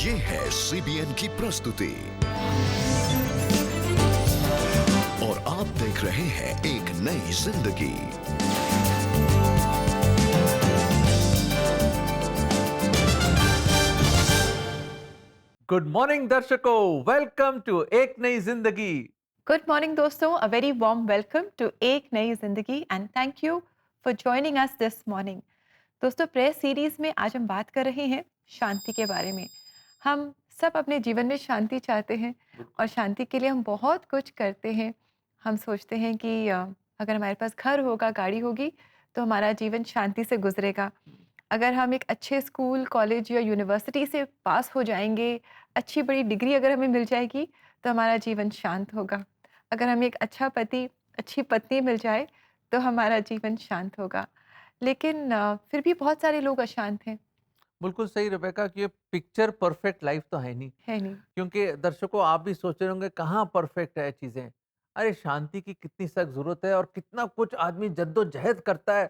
ये है CBN की प्रस्तुति और आप देख रहे हैं एक नई जिंदगी। गुड मॉर्निंग दर्शकों, वेलकम टू एक नई जिंदगी। गुड मॉर्निंग दोस्तों, a very warm welcome to एक नई जिंदगी and thank you for joining us this morning. दोस्तों, प्रेयर सीरीज में आज हम बात कर रहे हैं शांति के बारे में। हम सब अपने जीवन में शांति चाहते हैं और शांति के लिए हम बहुत कुछ करते हैं। हम सोचते हैं कि अगर हमारे पास घर होगा, गाड़ी होगी, तो हमारा जीवन शांति से गुजरेगा। अगर हम एक अच्छे स्कूल, कॉलेज या यूनिवर्सिटी से पास हो जाएंगे, अच्छी बड़ी डिग्री अगर हमें मिल जाएगी, तो हमारा जीवन शांत होगा। अगर हमें एक अच्छा पति, अच्छी पत्नी मिल जाए, तो हमारा जीवन शांत होगा। लेकिन फिर भी बहुत सारे लोग अशांत हैं। बिल्कुल सही रेबेका कि ये पिक्चर परफेक्ट लाइफ तो है नहीं, है नहीं। क्योंकि दर्शकों आप भी सोच रहे होंगे कहाँ परफेक्ट है चीजें। अरे शांति की कितनी सख्त जरूरत है और कितना कुछ आदमी जद्दोजहद करता है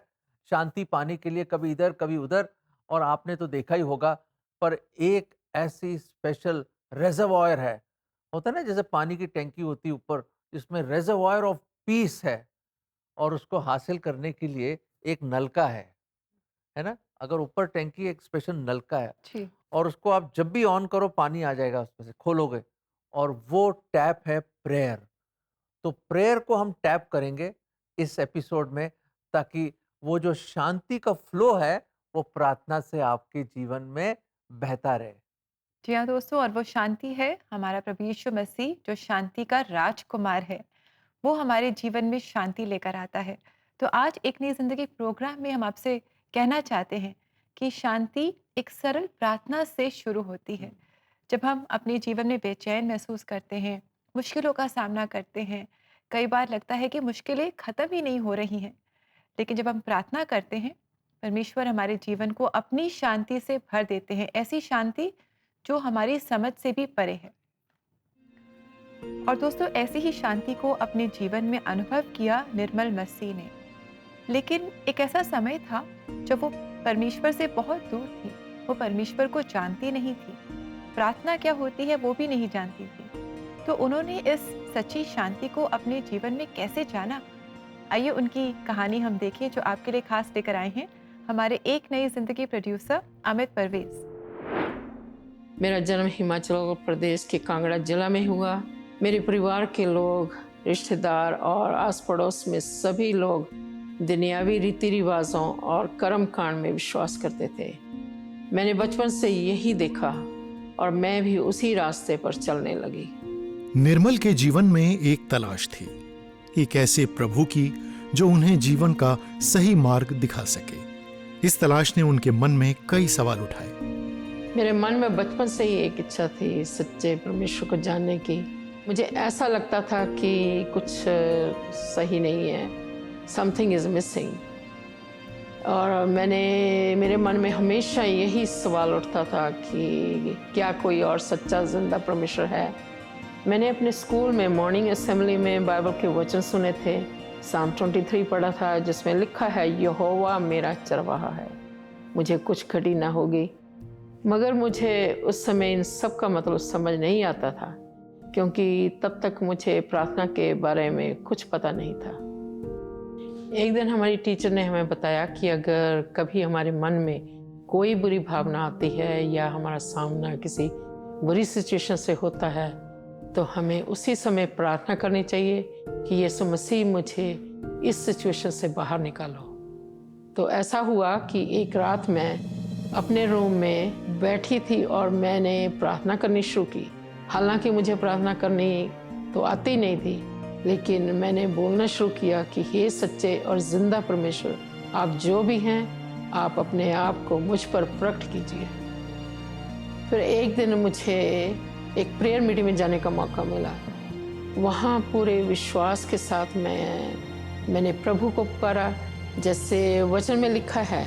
शांति पाने के लिए, कभी इधर कभी उधर। और आपने तो देखा ही होगा, पर एक ऐसी स्पेशल रेजर्वॉयर है, होता है ना जैसे पानी की टैंकी होती है ऊपर, जिसमें रेजर्वॉयर ऑफ पीस है, और उसको हासिल करने के लिए एक नलका है ना। अगर ऊपर टैंकी एक स्पेशल नलका है जी। और उसको आप जब भी ऑन करो पानी आ जाएगा उसमें से, खोलोगे, और वो टैप है प्रेयर। तो प्रेयर को हम टैप करेंगे इस एपिसोड में, ताकि वो जो शांति का फ्लो है वो प्रार्थना से आपके जीवन में बहता रहे। जी हाँ दोस्तों, और वो शांति है हमारा प्रभु यीशु मसीह, जो शांति का राजकुमार है। वो हमारे जीवन में शांति लेकर आता है। तो आज एक नई जिंदगी प्रोग्राम में हम आपसे कहना चाहते हैं कि शांति एक सरल प्रार्थना से शुरू होती है। जब हम अपने जीवन में बेचैन महसूस करते हैं, मुश्किलों का सामना करते हैं, कई बार लगता है कि मुश्किलें ख़त्म ही नहीं हो रही हैं, लेकिन जब हम प्रार्थना करते हैं, परमेश्वर हमारे जीवन को अपनी शांति से भर देते हैं, ऐसी शांति जो हमारी समझ से भी परे है। और दोस्तों, ऐसी ही शांति को अपने जीवन में अनुभव किया निर्मल मसीह ने। लेकिन एक ऐसा समय था जब वो परमेश्वर से बहुत दूर थी। वो परमेश्वर को जानती नहीं थी, प्रार्थना क्या होती है वो भी नहीं जानती थी। तो उन्होंने इस सच्ची शांति को अपने जीवन में कैसे जाना, आइए उनकी कहानी हम देखें, जो आपके लिए खास लेकर आए हैं हमारे एक नई जिंदगी प्रोड्यूसर अमित परवेज। मेरा जन्म हिमाचल प्रदेश के कांगड़ा जिला में हुआ। मेरे परिवार के लोग, रिश्तेदार और आस पड़ोस में सभी लोग दुनियावी रीति रिवाजों और कर्म कांड में विश्वास करते थे। मैंने बचपन से यही देखा और मैं भी उसी रास्ते पर चलने लगी। निर्मल के जीवन में एक तलाश थी, एक ऐसे प्रभु की जो उन्हें जीवन का सही मार्ग दिखा सके। इस तलाश ने उनके मन में कई सवाल उठाए। मेरे मन में बचपन से ही एक इच्छा थी सच्चे परमेश्वर को जानने की। मुझे ऐसा लगता था कि कुछ सही नहीं है, समथिंग इज मिसिंग। और मेरे मन में हमेशा यही सवाल उठता था कि क्या कोई और सच्चा जिंदा परमेश्वर है। मैंने अपने स्कूल में मॉर्निंग असेंबली में बाइबल के वचन सुने थे। साम 23 पढ़ा था, जिसमें लिखा है, यहोवा मेरा चरवाहा है, मुझे कुछ घटी ना होगी। मगर मुझे उस समय इन सब का मतलब समझ नहीं आता था, क्योंकि तब तक मुझे प्रार्थना के बारे में कुछ पता नहीं था। एक दिन हमारी टीचर ने हमें बताया कि अगर कभी हमारे मन में कोई बुरी भावना आती है या हमारा सामना किसी बुरी सिचुएशन से होता है, तो हमें उसी समय प्रार्थना करनी चाहिए कि यीशु मसीह मुझे इस सिचुएशन से बाहर निकालो। तो ऐसा हुआ कि एक रात मैं अपने रूम में बैठी थी और मैंने प्रार्थना करनी शुरू की। हालांकि मुझे प्रार्थना करनी तो आती नहीं थी, लेकिन मैंने बोलना शुरू किया कि हे सच्चे और जिंदा परमेश्वर, आप जो भी हैं, आप अपने आप को मुझ पर प्रकट कीजिए। फिर एक दिन मुझे एक प्रेयर मीटिंग में जाने का मौका मिला। वहाँ पूरे विश्वास के साथ मैंने प्रभु को पुकारा। जैसे वचन में लिखा है,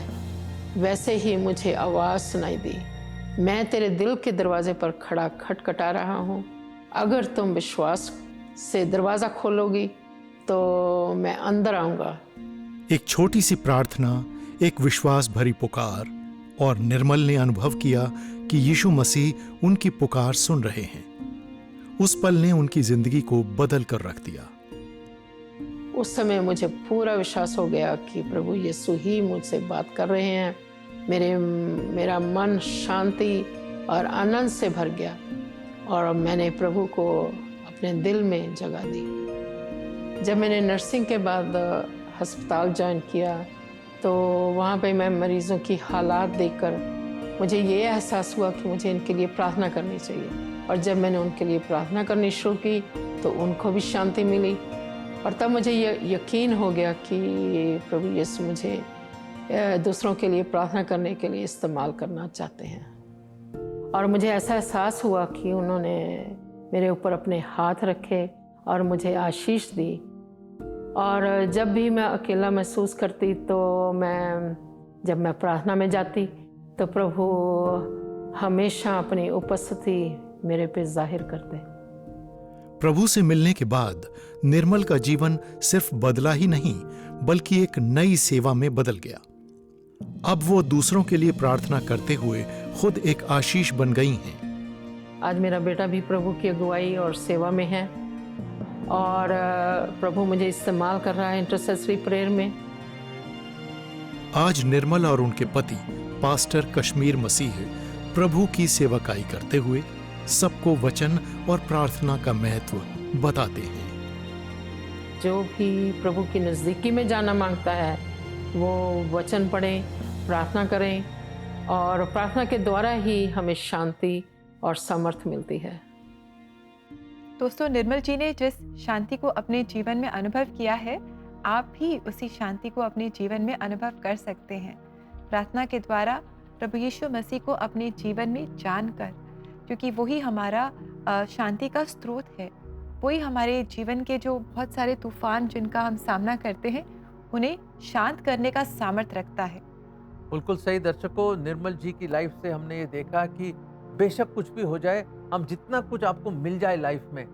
वैसे ही मुझे आवाज़ सुनाई दी, मैं तेरे दिल के दरवाजे पर खड़ा खटखटा रहा हूँ। अगर तुम विश्वास से दरवाज़ा खोलोगी तो मैं अंदर आऊँगा। एक छोटी सी प्रार्थना, एक विश्वास भरी पुकार, और निर्मल ने अनुभव किया कि यीशु मसीह उनकी पुकार सुन रहे हैं। उस पल ने उनकी जिंदगी को बदल कर रख दिया। उस समय मुझे पूरा विश्वास हो गया कि प्रभु यीशु ही मुझसे बात कर रहे हैं। मेरा मन शांति और आनंद से भर गया और मैंने प्रभु को अपने दिल में जगह दी। जब मैंने नर्सिंग के बाद अस्पताल ज्वाइन किया तो वहाँ पे मैं मरीज़ों की हालात देखकर मुझे ये एहसास हुआ कि मुझे इनके लिए प्रार्थना करनी चाहिए। और जब मैंने उनके लिए प्रार्थना करनी शुरू की तो उनको भी शांति मिली। और तब मुझे ये यकीन हो गया कि प्रभु यीशु मुझे दूसरों के लिए प्रार्थना करने के लिए इस्तेमाल करना चाहते हैं। और मुझे ऐसा एहसास हुआ कि उन्होंने मेरे ऊपर अपने हाथ रखे और मुझे आशीष दी। और जब भी मैं अकेला महसूस करती तो जब मैं प्रार्थना में जाती तो प्रभु हमेशा अपनी उपस्थिति मेरे पे जाहिर करते। प्रभु से मिलने के बाद निर्मल का जीवन सिर्फ बदला ही नहीं बल्कि एक नई सेवा में बदल गया। अब वो दूसरों के लिए प्रार्थना करते हुए खुद एक आशीष बन गई हैं। आज मेरा बेटा भी प्रभु की अगुवाई और सेवा में है और प्रभु मुझे इस्तेमाल कर रहा है इंटरसेसरी प्रेयर में। आज निर्मल और उनके पति पास्टर कश्मीर मसीह प्रभु की सेवकाई करते हुए सबको वचन और प्रार्थना का महत्व बताते हैं। जो भी प्रभु की नज़दीकी में जाना मांगता है वो वचन पढ़ें, प्रार्थना करें और प्रार्थना के द्वारा ही हमें शांति और सामर्थ्य मिलती है। दोस्तों, निर्मल जी ने जिस शांति को अपने जीवन में अनुभव किया है, आप भी उसी शांति को अपने जीवन में अनुभव कर सकते हैं प्रार्थना के द्वारा प्रभु यीशु मसीह को अपने जीवन में जानकर, क्योंकि वही हमारा शांति का स्रोत है। वही हमारे जीवन के जो बहुत सारे तूफान जिनका हम सामना करते हैं उन्हें शांत करने का सामर्थ्य रखता है। बिल्कुल सही दर्शकों, निर्मल जी की लाइफ से हमने ये देखा कि बेशक कुछ भी हो जाए, हम जितना कुछ आपको मिल जाए लाइफ में,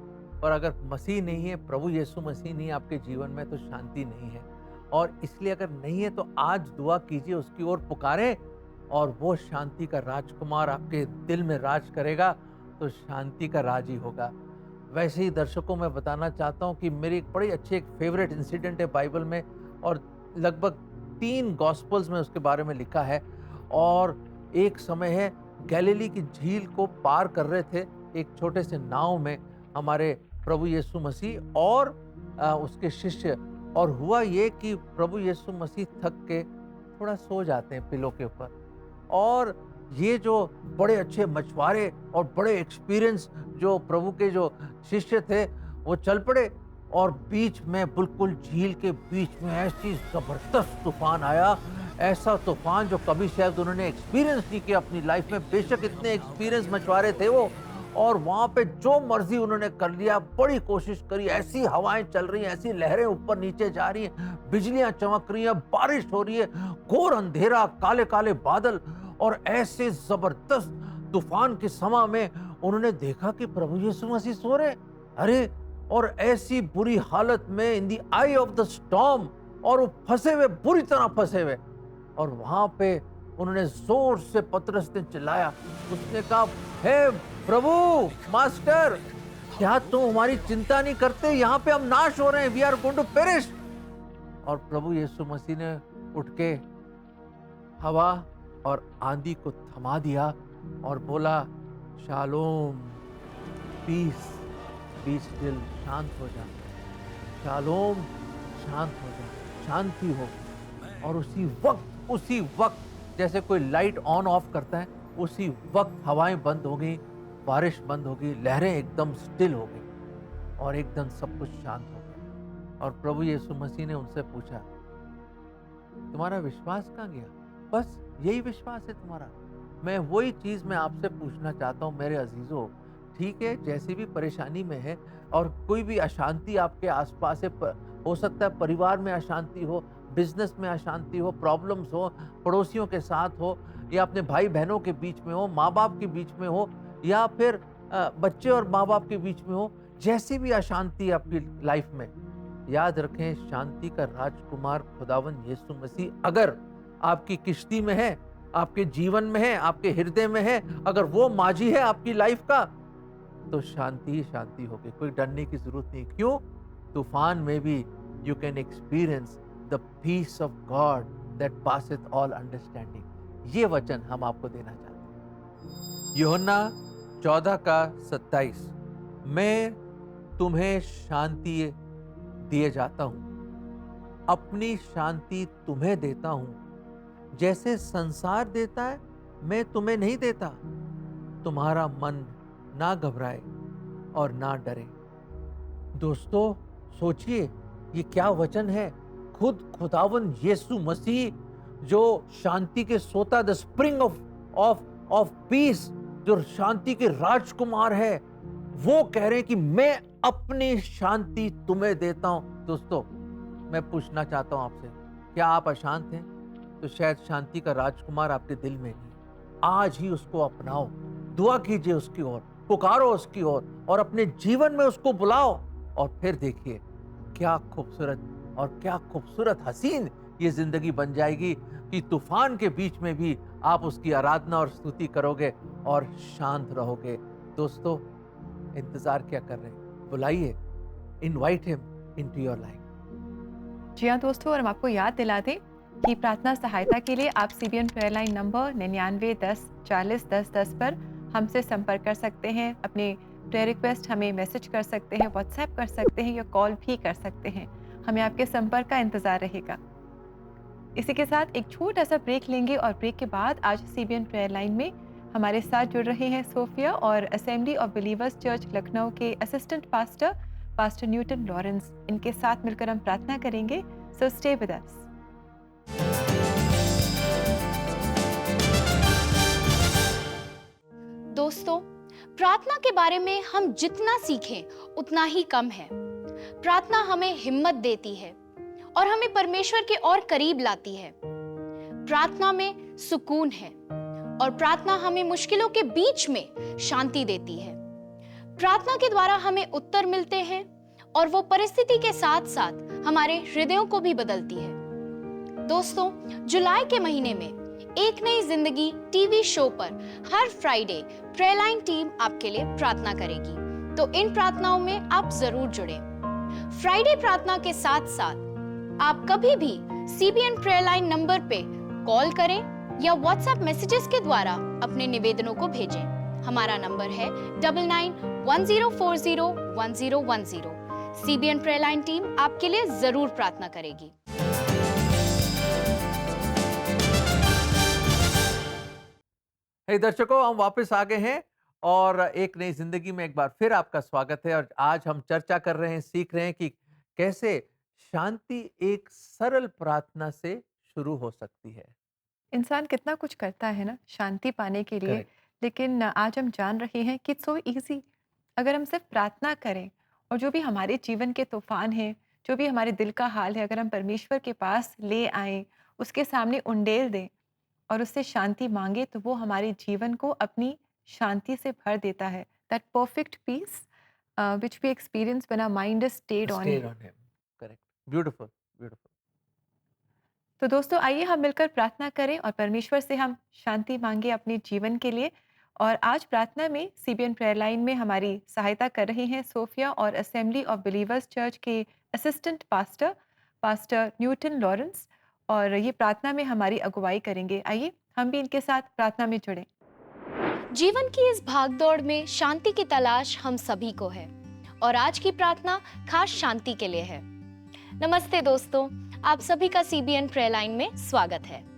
और अगर मसीह नहीं है, प्रभु यीशु मसीह नहीं है आपके जीवन में, तो शांति नहीं है। और इसलिए अगर नहीं है तो आज दुआ कीजिए, उसकी ओर पुकारें और वो शांति का राजकुमार आपके दिल में राज करेगा, तो शांति का राज ही होगा। वैसे ही दर्शकों मैं बताना चाहता हूँ कि मेरी एक बड़ी अच्छी एक फेवरेट इंसिडेंट है बाइबल में, और लगभग 3 गॉस्पल्स में उसके बारे में लिखा है। और एक समय है, गैलीली की झील को पार कर रहे थे एक छोटे से नाव में हमारे प्रभु यीशु मसीह और उसके शिष्य। और हुआ ये कि प्रभु यीशु मसीह थक के थोड़ा सो जाते हैं पिलो के ऊपर, और ये जो बड़े अच्छे मछुआरे और बड़े एक्सपीरियंस जो प्रभु के जो शिष्य थे वो चल पड़े, और बीच में बिल्कुल झील के बीच में ऐसी जबरदस्त तूफान आया, ऐसा तूफान जो कभी शायद उन्होंने एक्सपीरियंस नहीं किया अपनी लाइफ में। बेशक इतने एक्सपीरियंस मछुआरे थे वो, और वहां पे जो मर्जी उन्होंने कर लिया, बड़ी कोशिश करी, ऐसी हवाएं चल रही हैं, ऐसी लहरें ऊपर नीचे जा रही हैं, बिजलियां चमक रही हैं, बारिश हो रही है, घोर अंधेरा, काले काले बादल, और ऐसे जबरदस्त तूफान के समय में उन्होंने देखा कि प्रभु यीशु मसीह सो रहे। अरे, और ऐसी बुरी हालत में, in the I of the storm, और वो फंसे हुए, बुरी तरह फंसे हुए। और वहां पे उन्होंने जोर से पतरस ने चिल्लाया, उसने कहा, हे प्रभु, मास्टर, क्या तुम हमारी चिंता नहीं करते? यहाँ पे हम नाश हो रहे हैं, we are going to perish. और प्रभु यीशु मसीह ने उठ के हवा और आंधी को थमा दिया और बोला, शालोम, पीस, बी स्टिल, शांत हो जा, शालोम, शांत हो जा, शांति हो। और उसी वक्त जैसे कोई लाइट ऑन ऑफ करता है, उसी वक्त हवाएं बंद हो गई, बारिश बंद हो गई, लहरें एकदम स्टिल हो गई और एकदम सब कुछ शांत हो गया। और प्रभु यीशु मसीह ने उनसे पूछा, तुम्हारा विश्वास कहाँ गया? बस यही विश्वास है तुम्हारा? मैं वही चीज मैं आपसे पूछना चाहता हूँ मेरे अजीजों। ठीक है, जैसी भी परेशानी में है और कोई भी अशांति आपके आसपास है, हो सकता है परिवार में अशांति हो, बिजनेस में अशांति हो, प्रॉब्लम्स हो, पड़ोसियों के साथ हो, या अपने भाई बहनों के बीच में हो, माँ बाप के बीच में हो, या फिर बच्चे और माँ बाप के बीच में हो, जैसी भी अशांति आपकी लाइफ में, याद रखें, शांति का राजकुमार खुदावन यीशु मसीह अगर आपकी किश्ती में है आपके जीवन में है, आपके हृदय में है, अगर वो माझी है आपकी लाइफ का, तो शांति ही शांति होगी, कोई डरने की जरूरत नहीं। क्यों? तूफान में भी you can experience the peace of God that passeth all understanding. ये वचन हम आपको देना चाहते हैं। यूहन्ना 14:27, मैं तुम्हें शांति दिए जाता हूं, अपनी शांति तुम्हें देता हूं, जैसे संसार देता है मैं तुम्हें नहीं देता। तुम्हारा मन ना घबराए और ना डरे। दोस्तों सोचिए, ये क्या वचन है। खुद खुदावन यीशु मसीह जो शांति के सोता, द स्प्रिंग ऑफ पीस, जो शांति के राजकुमार है, वो कह रहे हैं कि मैं अपनी शांति तुम्हें देता हूं। दोस्तों मैं पूछना चाहता हूं आपसे, क्या आप अशांत हैं? तो शायद शांति का राजकुमार आपके दिल में नहीं। आज ही उसको अपनाओ, दुआ कीजिए उसकी ओर, पुकारो उसकी ओर और अपने जीवन में उसको बुलाओ, और फिर देखिए क्या खूबसूरत और क्या खूबसूरत हसीन ये जिंदगी बन जाएगी कि तूफान के बीच में भी आप उसकी आराधना और स्तुति करोगे और शांत रहोगे। दोस्तों इंतजार क्या कर रहे हैं? बुलाइए, invite him into your life. जी हाँ दोस्तों, और हम आपको याद दिला दें कि प्रार्थना सहायता के लिए आप सीबीएन प्रेयर लाइन नंबर 99 10 40 10 10 पर हमसे संपर्क कर सकते हैं। अपने प्रेयर रिक्वेस्ट हमें मैसेज कर सकते हैं, व्हाट्सएप कर सकते हैं या कॉल भी कर सकते हैं। हमें आपके संपर्क का इंतजार रहेगा। इसी के साथ एक छोटा सा ब्रेक लेंगे और ब्रेक के बाद आज सीबीएन प्रेयर लाइन में हमारे साथ जुड़ रहे हैं सोफिया और assembly of believers church Lucknow के असिस्टेंट पास्टर न्यूटन लॉरेंस। इनके साथ मिलकर हम प्रार्थना करेंगे। So stay with us. दोस्तों, प्रार्थना के बारे में हम जितना सीखें उतना ही कम है। प्रार्थना हमें हिम्मत देती है और हमें परमेश्वर के और करीब लाती है। प्रार्थना में सुकून है और प्रार्थना हमें मुश्किलों के बीच में शांति देती है। प्रार्थना के द्वारा हमें उत्तर मिलते हैं और वो परिस्थिति के साथ साथ हमारे हृदयों को भी बदलती है। दोस्तों, जुलाई के महीने में एक नई जिंदगी टीवी शो पर हर फ्राइडे प्रेयर लाइन टीम आपके लिए प्रार्थना करेगी, तो इन प्रार्थनाओं में आप जरूर जुड़ें। फ्राइडे प्रार्थना के साथ साथ आप कभी भी सीबीएन प्रेयर लाइन नंबर पे कॉल करें या व्हाट्सएप मैसेजेस के द्वारा अपने निवेदनों को भेजें। हमारा नंबर है 9910401010। सीबीएन प्रेयर लाइन टीम आपके लिए जरूर प्रार्थना करेगी। हे दर्शकों, हम वापस आ गए हैं और एक नई जिंदगी में एक बार फिर आपका स्वागत है। और आज हम चर्चा कर रहे हैं, सीख रहे हैं कि कैसे शांति एक सरल प्रार्थना से शुरू हो सकती है। इंसान कितना कुछ करता है ना शांति पाने के लिए, Correct. लेकिन आज हम जान रहे हैं कि इट्स सो इजी। अगर हम सिर्फ प्रार्थना करें और जो भी हमारे जीवन के तूफान हैं, जो भी हमारे दिल का हाल है, अगर हम परमेश्वर के पास ले आएं, उसके सामने उंडेल दें और उससे शांति मांगे, तो वो हमारे जीवन को अपनी शांति से भर देता है। That perfect peace which we experience when our mind is stayed on Stayed him. on him. Correct. Beautiful. Beautiful. तो दोस्तों आइए हम मिलकर प्रार्थना करें और परमेश्वर से हम शांति मांगे अपने जीवन के लिए। और आज प्रार्थना में सीबीएन प्रेयर लाइन में हमारी सहायता कर रहे हैं सोफिया और असेंबली ऑफ बिलीवर्स चर्च के असिस्टेंट पास्टर न्यूटन लॉरेंस, और ये प्रार्थना में हमारी अगुवाई करेंगे। आइए हम भी इनके साथ प्रार्थना में जुड़ें। जीवन की इस भागदौड़ में शांति की तलाश हम सभी को है और आज की प्रार्थना खास शांति के लिए है। नमस्ते दोस्तों, आप सभी का सीबीएन प्रेयर लाइन में स्वागत है।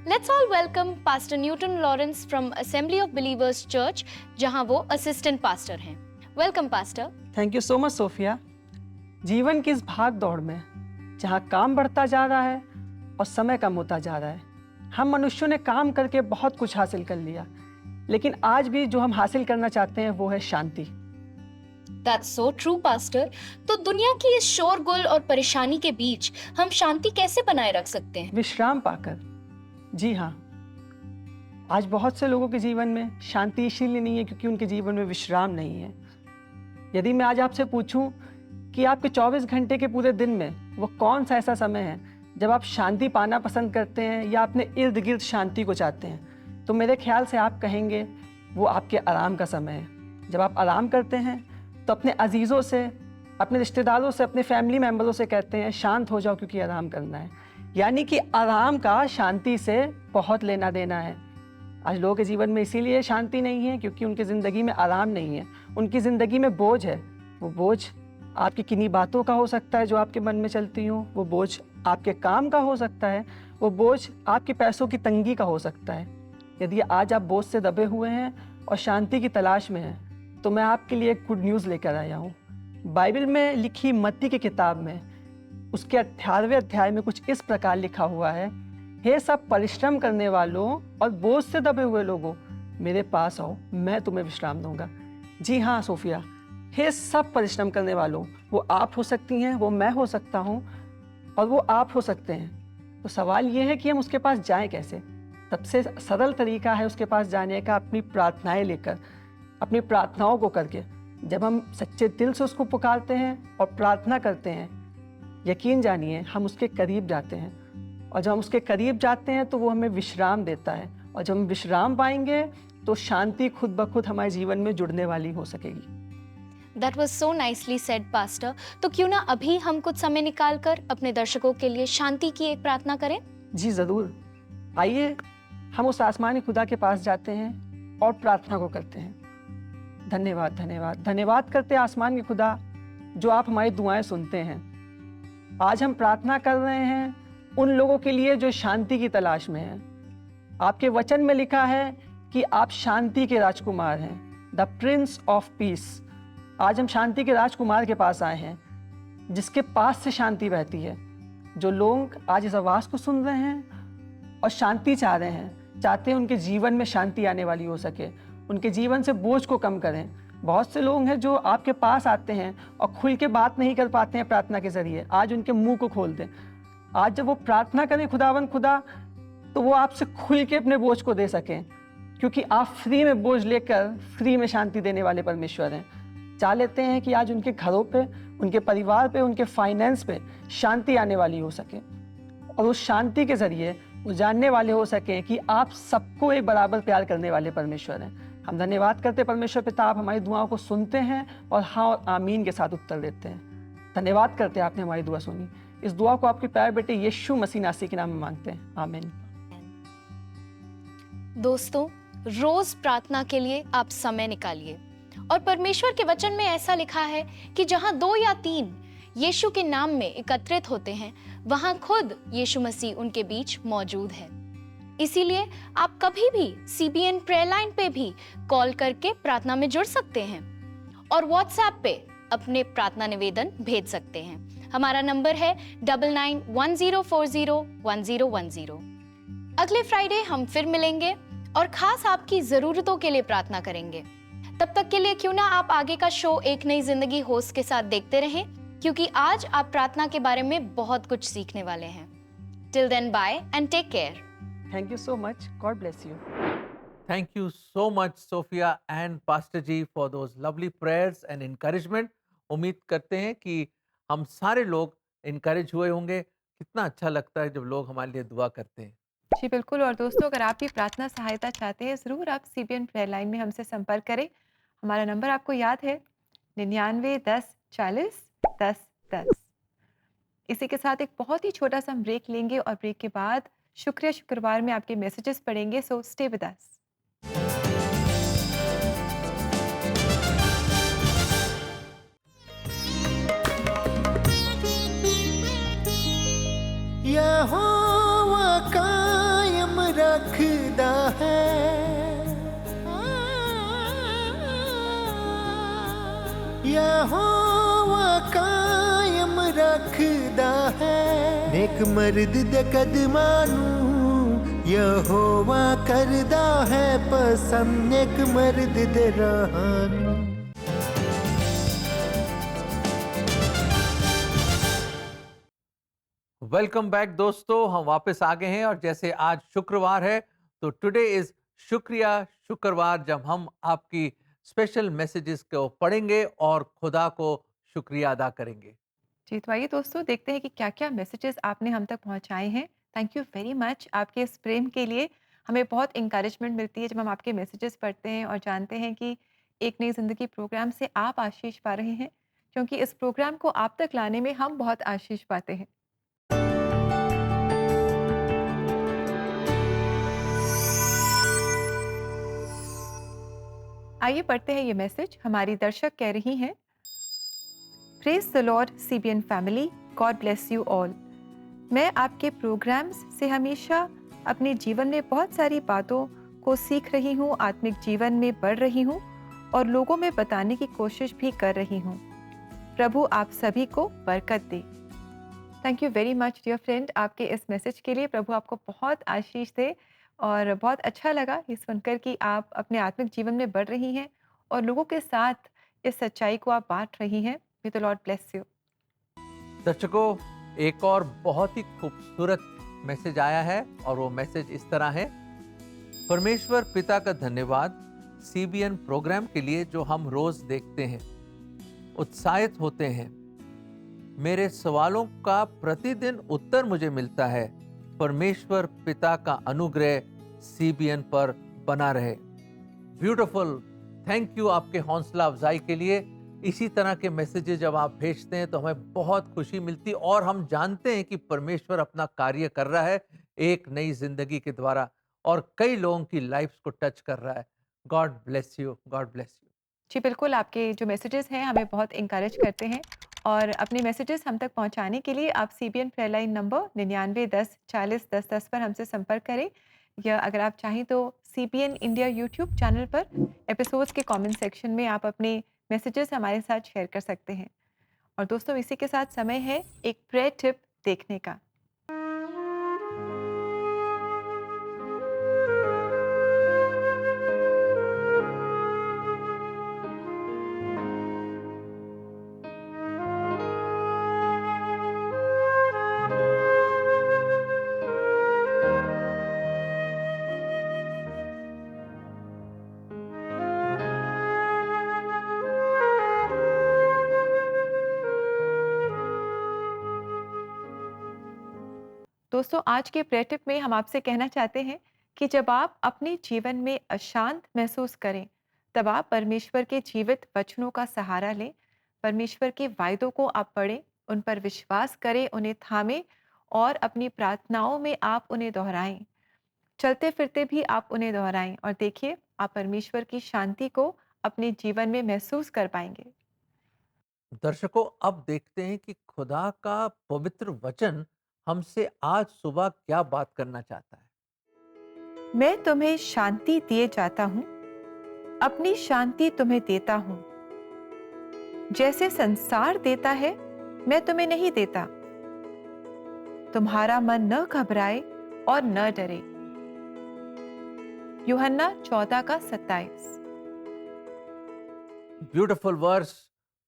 Let's all welcome pastor Newton Lawrence from assembly of believers church, जहां वो असिस्टेंट पास्टर हैं। Welcome pastor. Thank you so much Sophia. जीवन की इस भाग दौड़ में जहाँ काम बढ़ता जा रहा है और समय कम होता जा रहा है, हम मनुष्यों ने काम करके बहुत कुछ हासिल कर लिया, लेकिन आज भी जो हम हासिल करना चाहते हैं वो है शांति। That's so true, pastor. तो दुनिया की इस शोरगुल और परेशानी के बीच हम शांति कैसे बनाए रख सकते हैं? विश्राम पाकर। जी हाँ, आज बहुत से लोगों के जीवन में शांति इसीलिए नहीं है क्योंकि उनके जीवन में विश्राम नहीं है। यदि मैं आज आपसे पूछूं कि आपके 24 घंटे के पूरे दिन में वो कौन सा ऐसा समय है जब आप शांति पाना पसंद करते हैं या अपने इर्द गिर्द शांति को चाहते हैं, तो मेरे ख्याल से आप कहेंगे वो आपके आराम का समय है। जब आप आराम करते हैं तो अपने अजीज़ों से, अपने रिश्तेदारों से, अपने फैमिली मेम्बरों से कहते हैं शांत हो जाओ क्योंकि आराम करना है। यानी कि आराम का शांति से बहुत लेना देना है। आज लोगों के जीवन में इसीलिए शांति नहीं है क्योंकि उनकी ज़िंदगी में आराम नहीं है, उनकी ज़िंदगी में बोझ है। वो बोझ आपकी किन्हीं बातों का हो सकता है जो आपके मन में चलती हों, वो बोझ आपके काम का हो सकता है, वो बोझ आपके पैसों की तंगी का हो सकता है। यदि आज आप बोझ से दबे हुए हैं और शांति की तलाश में हैं, तो मैं आपके लिए एक गुड न्यूज़ लेकर आया हूँ। बाइबल में लिखी मत्ती की किताब में उसके 18वें अध्याय में कुछ इस प्रकार लिखा हुआ है, हे सब परिश्रम करने वालों और बोझ से दबे हुए लोगों, मेरे पास आओ, मैं तुम्हें विश्राम दूंगा। जी हाँ सोफिया, हे सब परिश्रम करने वालों, वो आप हो सकती हैं, वो मैं हो सकता हूँ और वो आप हो सकते हैं। तो सवाल ये है कि हम उसके पास जाएं कैसे? सबसे सरल तरीका है उसके पास जाने का अपनी प्रार्थनाएं लेकर, अपनी प्रार्थनाओं को करके। जब हम सच्चे दिल से उसको पुकारते हैं और प्रार्थना करते हैं, यकीन जानिए हम उसके करीब जाते हैं, और जब हम उसके करीब जाते हैं तो वो हमें विश्राम देता है, और जब हम विश्राम पाएंगे तो शांति खुद ब खुद हमारे जीवन में जुड़ने वाली हो सकेगी। That was so nicely said, Pastor. तो क्यों ना अभी हम कुछ समय निकाल कर अपने दर्शकों के लिए शांति की एक प्रार्थना करें? जी ज़रूर, आइए हम उस आसमानी खुदा के पास जाते हैं और प्रार्थना को करते हैं। धन्यवाद धन्यवाद धन्यवाद करते हैं आसमान के खुदा, जो आप हमारी दुआएं सुनते हैं। आज हम प्रार्थना कर रहे हैं उन लोगों के लिए जो शांति की तलाश में हैं। आपके वचन में लिखा है कि आप शांति के राजकुमार हैं, द प्रिंस ऑफ पीस। आज हम शांति के राजकुमार के पास आए हैं, जिसके पास से शांति बहती है। जो लोग आज इस आवाज़ को सुन रहे हैं और शांति चाह रहे हैं, चाहते हैं उनके जीवन में शांति आने वाली हो सके, उनके जीवन से बोझ को कम करें। बहुत से लोग हैं जो आपके पास आते हैं और खुल के बात नहीं कर पाते हैं प्रार्थना के ज़रिए। आज उनके मुंह को खोल दें। आज जब वो प्रार्थना करें खुदावन खुदा, तो वो आपसे खुल के अपने बोझ को दे सकें, क्योंकि आप फ्री में बोझ लेकर फ्री में शांति देने वाले परमेश्वर हैं। चाह लेते हैं कि आज उनके घरों पे, उनके परिवार पे, उनके फाइनेंस पे शांति आने वाली हो सके, और उस शांति के ज़रिए वो जानने वाले हो सकें कि आप सबको एक बराबर प्यार करने वाले परमेश्वर हैं। हम धन्यवाद करते परमेश्वर पिता, आप हमारी दुआओं को सुनते हैं और हाँ और आमीन के साथ उत्तर देते हैं। धन्यवाद करते हैं आपने हमारी दुआ सुनी। इस दुआ को आपके प्यारे बेटे यीशु मसीह नासी के नाम में मांगते हैं, आमीन। दोस्तों, रोज प्रार्थना के लिए आप समय निकालिए, और परमेश्वर के वचन में ऐसा लिखा है कि जहां 2 या 3 यीशु के नाम में एकत्रित होते हैं, वहां खुद यीशु मसीह उनके बीच मौजूद है। इसीलिए आप कभी भी CBN प्रेयर लाइन पे भी कॉल करके प्रार्थना में जुड़ सकते हैं, और व्हाट्सएप पे अपने प्रार्थना निवेदन भेज सकते हैं। हमारा नंबर है 9910401010। अगले फ्राइडे हम फिर मिलेंगे और खास आपकी जरूरतों के लिए प्रार्थना करेंगे। तब तक के लिए क्यों ना आप आगे का शो एक नई जिंदगी होस्ट के साथ देखते रहें, क्योंकि आज आप प्रार्थना के बारे में बहुत कुछ सीखने वाले हैं। Till then, bye and take care. Thank you so much, God bless you. Thank you so much, Sophia and Pastor Ji, for those lovely prayers and encouragement. उम्मीद करते हैं कि हम सारे लोग encourage हुए होंगे। कितना अच्छा लगता है जब लोग हमारे लिए दुआ करते हैं। जी बिल्कुल। और दोस्तों, अगर आप भी प्रार्थना सहायता चाहते हैं, ज़रूर आप CBN प्रेयर लाइन में हमसे संपर्क करें। हमारा नंबर आपको याद है, 99 10 40 10 10। इसी के साथ एक बहुत ही छोटा सा ब्रेक लेंगे और ब्रेक के बाद शुक्रिया शुक्रवार में आपके मैसेजेस पढ़ेंगे। So stay with us. यहोवा कायम रखदा है, यहोवा कायम रखदा है, नेक मर्द दे कदमां नूं यहोवा करदा है पसंद, नेक मर्द दे राहां नूं। वेलकम बैक दोस्तों, हम वापस आ गए हैं और जैसे आज शुक्रवार है तो टुडे इज शुक्रिया शुक्रवार, जब हम आपकी स्पेशल मैसेजेस को पढ़ेंगे और खुदा को शुक्रिया अदा करेंगे। जी, तो आइए दोस्तों देखते हैं कि क्या-क्या मैसेजेस आपने हम तक पहुँचाए हैं। थैंक यू वेरी मच आपके इस प्रेम के लिए। हमें बहुत एनकरेजमेंट मिलती है जब हम आपके मैसेजेस पढ़ते हैं और जानते हैं कि एक नई ज़िंदगी प्रोग्राम से आप आशीष पा रहे हैं, क्योंकि इस प्रोग्राम को आप तक लाने में हम बहुत आशीष पाते हैं। आइए पढ़ते हैं ये मैसेज। हमारी दर्शक कह रही हैं, praise the Lord CBN family, God bless you all. मैं आपके प्रोग्राम्स से हमेशा अपने जीवन में बहुत सारी बातों को सीख रही हूँ, आत्मिक जीवन में बढ़ रही हूँ और लोगों में बताने की कोशिश भी कर रही हूँ। प्रभु आप सभी को बरकत दे। Thank you very much dear friend आपके इस मैसेज के लिए। प्रभु आपको बहुत आशीष दे और बहुत अच्छा लगा ये सुनकर कि आप अपने आत्मिक जीवन में बढ़ रही हैं और लोगों के साथ इस सच्चाई को आप बांट रही हैं। मे द लॉर्ड ब्लेस यू। दर्शकों, एक और बहुत ही खूबसूरत मैसेज आया है और वो मैसेज इस तरह है। परमेश्वर पिता का धन्यवाद सीबीएन प्रोग्राम के लिए जो हम रोज देखते हैं, उत्साहित होते हैं। मेरे सवालों का प्रतिदिन उत्तर मुझे मिलता है। परमेश्वर पिता का अनुग्रह सीबीएन पर बना रहे। ब्यूटीफुल, थैंक यू आपके हौसला अफजाई के लिए। इसी तरह के मैसेजेस जब आप भेजते हैं तो हमें बहुत खुशी मिलती और हम जानते हैं कि परमेश्वर अपना कार्य कर रहा है एक नई जिंदगी के द्वारा और कई लोगों की लाइफ्स को टच कर रहा है। God bless you, God bless you. जी बिल्कुल, आपके जो मैसेजेस हैं हमें बहुत इंकरेज करते हैं और अपने मैसेजेस हम तक पहुंचाने के लिए आप सीबीएन प्रेयर लाइन नंबर 99 10 40 10 10 पर हमसे संपर्क करें, या अगर आप चाहें तो सीबीएन इंडिया यूट्यूब चैनल पर एपिसोड्स के कमेंट सेक्शन में आप अपने मैसेजेस हमारे साथ शेयर कर सकते हैं। और दोस्तों इसी के साथ समय है एक प्रेयर टिप देखने का। दोस्तों आज के प्रेयर टिप में हम आपसे कहना चाहते हैं कि जब आप अपने जीवन में अशांत महसूस करें, तब आप परमेश्वर के जीवित वचनों का सहारा लें। परमेश्वर के वायदों को आप पढ़ें, उन पर विश्वास करें, उन्हें थामें और अपनी प्रार्थनाओं में आप उन्हें दोहराएं। चलते फिरते भी आप उन्हें दोहराएं और देखिए आप परमेश्वर की शांति को अपने जीवन में महसूस कर पाएंगे। दर्शकों, अब देखते हैं कि खुदा का पवित्र वचन हमसे आज सुबह क्या बात करना चाहता है। मैं तुम्हें शांति दिए जाता हूँ, अपनी शांति तुम्हें देता हूँ। जैसे संसार देता है मैं तुम्हें नहीं देता। तुम्हारा मन न घबराए और न डरे। यूहन्ना 14 का 27। ब्यूटीफुल वर्स,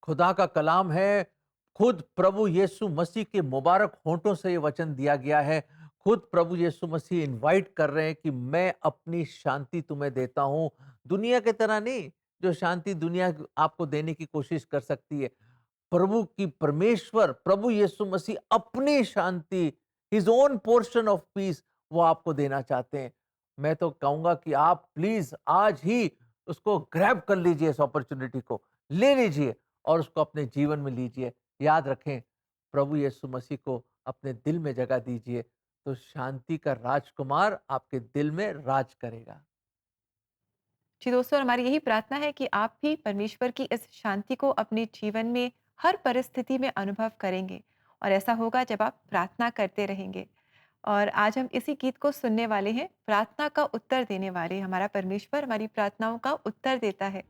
खुदा का कलाम है। खुद प्रभु यीशु मसीह के मुबारक होंठों से ये वचन दिया गया है। खुद प्रभु यीशु मसीह इनवाइट कर रहे हैं कि मैं अपनी शांति तुम्हें देता हूं। दुनिया की तरह नहीं, जो शांति दुनिया आपको देने की कोशिश कर सकती है। प्रभु की परमेश्वर प्रभु यीशु मसीह अपनी शांति, his own portion of peace, वो आपको देना चाहते हैं। मैं तो कहूंगा कि आप प्लीज आज ही उसको ग्रैब कर लीजिए, इस अपॉर्चुनिटी को ले लीजिए और उसको अपने जीवन में लीजिए। याद रखें, प्रभु यीशु मसीह को अपने दिल में जगह दीजिए तो शांति का राजकुमार आपके दिल में राज करेगा। जी दोस्तों, हमारी यही प्रार्थना है कि आप भी परमेश्वर की इस शांति को अपने जीवन में हर परिस्थिति में अनुभव करेंगे और ऐसा होगा जब आप प्रार्थना करते रहेंगे। और आज हम इसी गीत को सुनने वाले हैं, प्रार्थना का उत्तर देने वाले। हमारा परमेश्वर हमारी प्रार्थनाओं का उत्तर देता है।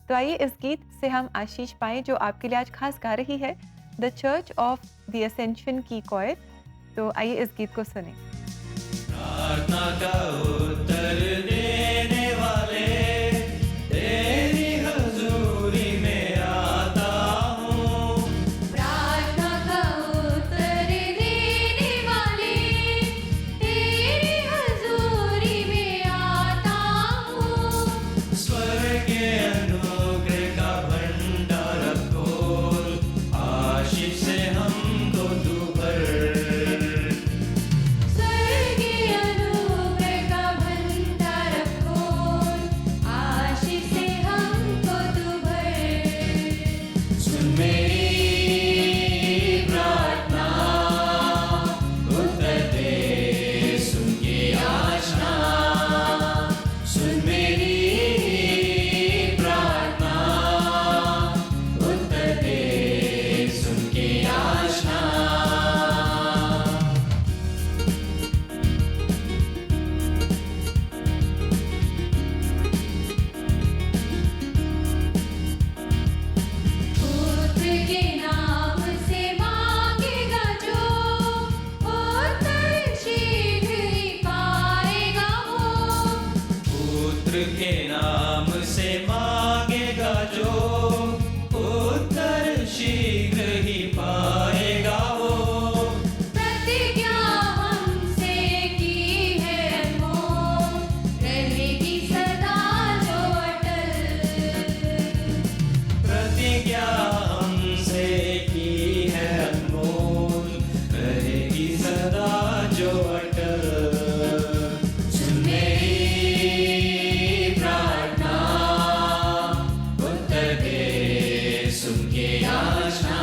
तो आइए इस गीत से हम आशीष पाएं जो आपके लिए आज खास गा रही है the church of the ascension की कॉयर। तो आइए इस गीत को सुनें। प्रार्थना का उत्तर देने वाले तेरी हजूरी में आता हूँ। प्रार्थना का उत्तर देने वाले तेरी हजूरी में आता हूँ। स्वर्ग के अनुग्रह का भंडार खोल, आशीष से हम सुन मेरी प्रार्थना, उत्तर दे सुन के याचना। पुत्र के नाम से मांगेगा जो, उत्तर शीघ्र ही पाएगा वो। पुत्र के नाम से मांगेगा जो, उत्तर शीघ्र ही पाएगा वो। प्रतिज्ञा हमसे की है अनमोल, रहेगी सदा जो अटल। प्रतिज्ञा हमसे की है अनमोल, रहेगी सदा जो अटल। सुन मेरी प्रार्थना, उत्तर दे सुन के याचना।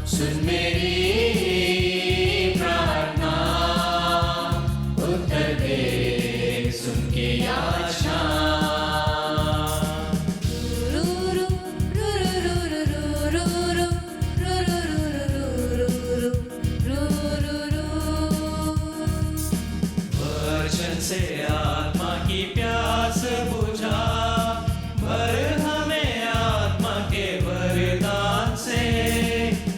सुन मेरी प्रार्थना, उत्तर दे सुन के याचना। वचन से आत्मा की प्यास बुझा, भर हमें आत्मा के वरदान से।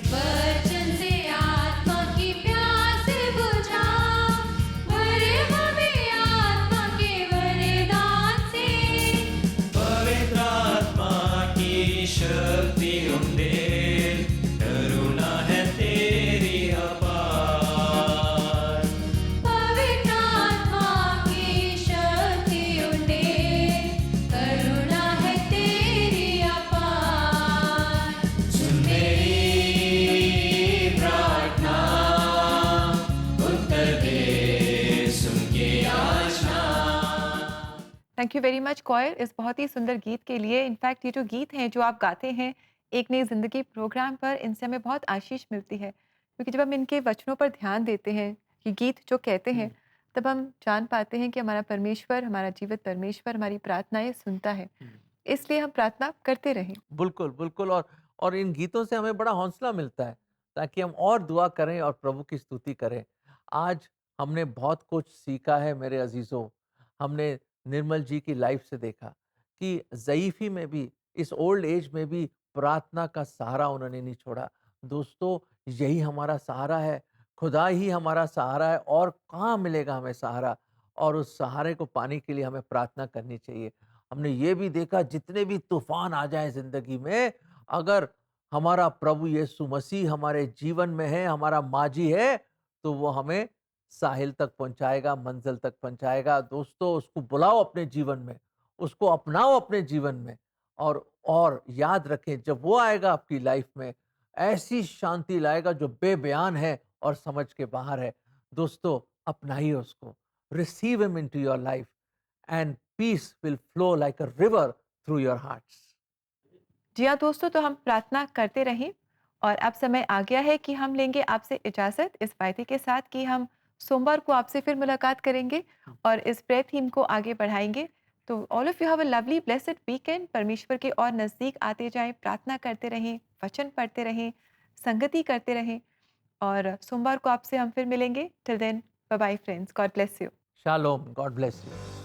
वचन से आत्मा की प्यास बुझा, भर हमें आत्मा के वरदान से। पवित्र आत्मा की शक्ति उंडेल, करुणा है तेरी अपार। पवित्र आत्मा की शक्ति उंडेल, करुणा है तेरी अपार। सुन मेरी प्रार्थना, उत्तर दे सुन के याचना। Thank you very much coir इस बहुत ही सुंदर गीत के लिए। इनफैक्ट ये जो गीत हैं जो आप गाते हैं एक नई ज़िंदगी प्रोग्राम पर, इनसे हमें बहुत आशीष मिलती है, क्योंकि जब हम इनके वचनों पर ध्यान देते हैं, ये गीत जो कहते हैं, तब हम जान पाते हैं कि हमारा परमेश्वर, हमारा जीवित परमेश्वर हमारी प्रार्थनाएं सुनता है। इसलिए हम प्रार्थना करते रहें। बिल्कुल, बिल्कुल। और इन गीतों से हमें बड़ा हौसला मिलता है, ताकि हम और दुआ करें और प्रभु की स्तुति करें। आज हमने बहुत कुछ सीखा है मेरे अज़ीज़ों। हमने निर्मल जी की लाइफ से देखा कि ज़ईफ़ी में भी, इस ओल्ड एज में भी प्रार्थना का सहारा उन्होंने नहीं छोड़ा। दोस्तों, यही हमारा सहारा है। खुदा ही हमारा सहारा है, और कहाँ मिलेगा हमें सहारा? और उस सहारे को पाने के लिए हमें प्रार्थना करनी चाहिए। हमने ये भी देखा, जितने भी तूफान आ जाएं जिंदगी में, अगर हमारा प्रभु यीशु मसीह हमारे जीवन में है, हमारा माजी है, तो वो हमें साहिल तक पहुंचाएगा, मंजिल तक पहुंचाएगा। दोस्तों, उसको बुलाओ अपने जीवन में, उसको अपनाओ अपने जीवन में, और याद रखें, जब वो आएगा आपकी लाइफ में, ऐसी शांति लाएगा जो बेबयान है और समझ के बाहर है। दोस्तों, अपनाइए उसको, receive him into your life, and peace will flow like a river through your hearts. जी हाँ दोस्तों, तो हम प्रार्थना करते रहें। और अब समय आ गया है कि हम लेंगे आपसे इजाज़त, इस वायदे के साथ कि हम सोमवार को आपसे फिर मुलाकात करेंगे और इस प्रेयर थीम को आगे बढ़ाएंगे। तो all of you have a lovely blessed weekend. परमेश्वर के और नज़दीक आते जाएं, प्रार्थना करते रहें, वचन पढ़ते रहें, संगति करते रहें, और सोमवार को आपसे हम फिर मिलेंगे। Till then, bye bye friends, God bless you. Shalom. God bless you.